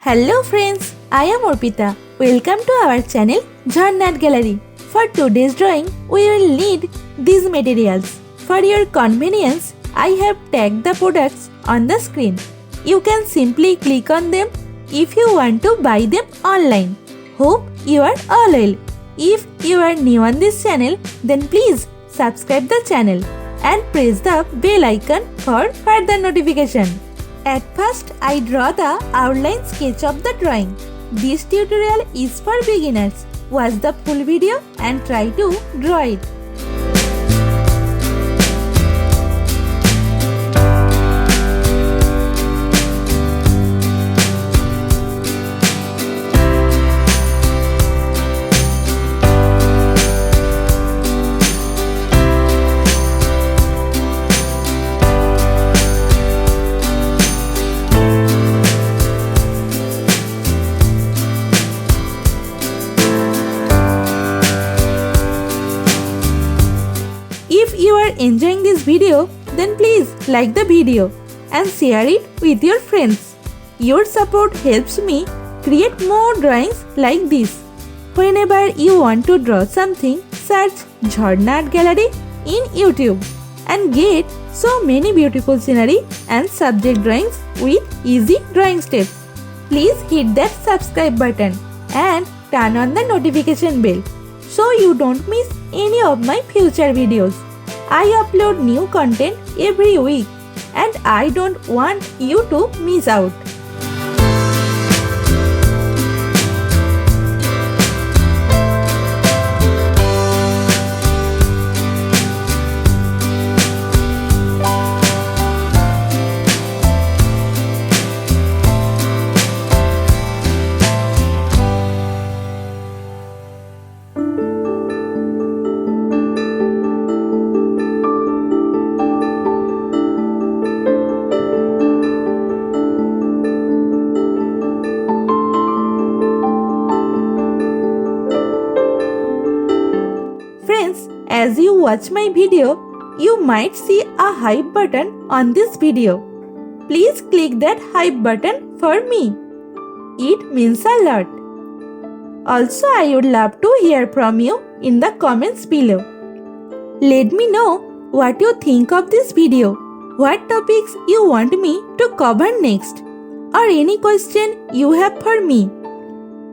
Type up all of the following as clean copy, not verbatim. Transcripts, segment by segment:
Hello friends, I am Arpita. Welcome to our channel Jharna Gallery. For today's drawing, we will need these materials. For your convenience, I have tagged the products on the screen. You can simply click on them if you want to buy them online. Hope you are all well. If you are new on this channel, then please subscribe the channel and press the bell icon for further notification. At first, I draw the outline sketch of the drawing. This tutorial is for beginners. Watch the full video and try to draw it. If you are enjoying this video, then please like the video and share it with your friends. Your support helps me create more drawings like this. Whenever you want to draw something, search Jharna Gallery in YouTube and get so many beautiful scenery and subject drawings with easy drawing steps. Please hit that subscribe button and turn on the notification bell so you don't miss any of my future videos. I upload new content every week and I don't want you to miss out. Friends, as you watch my video, you might see a hype button on this video. Please click that hype button for me. It means a lot. Also, I would love to hear from you in the comments below. Let me know what you think of this video, what topics you want me to cover next, or any question you have for me.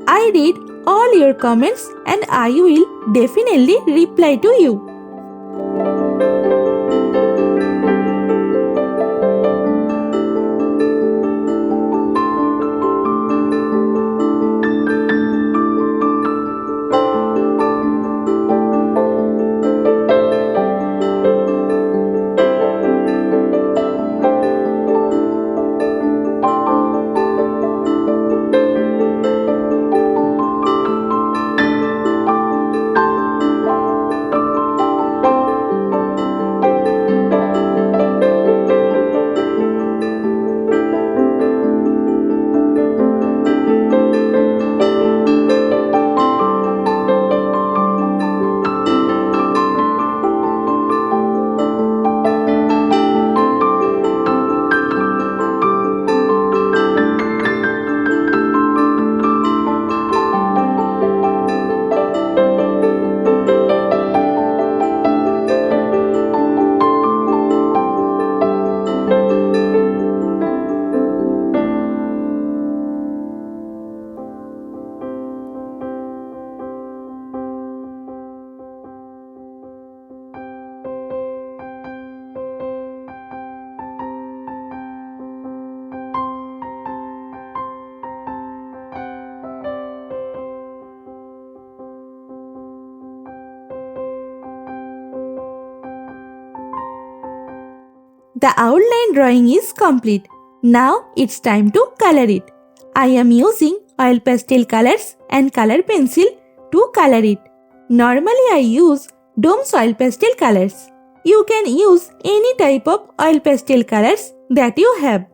I read all your comments and I will definitely reply to you. The outline drawing is complete. Now it's time to color it. I am using oil pastel colors and color pencil to color it. Normally I use Dome's oil pastel colors. You can use any type of oil pastel colors that you have.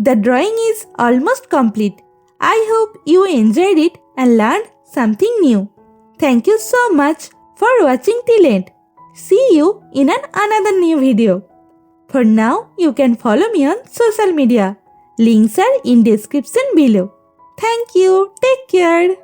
The drawing is almost complete. I hope you enjoyed it and learned something new. Thank you so much for watching till end. See you in another new video. For now, you can follow me on social media. Links are in description below. Thank you. Take care.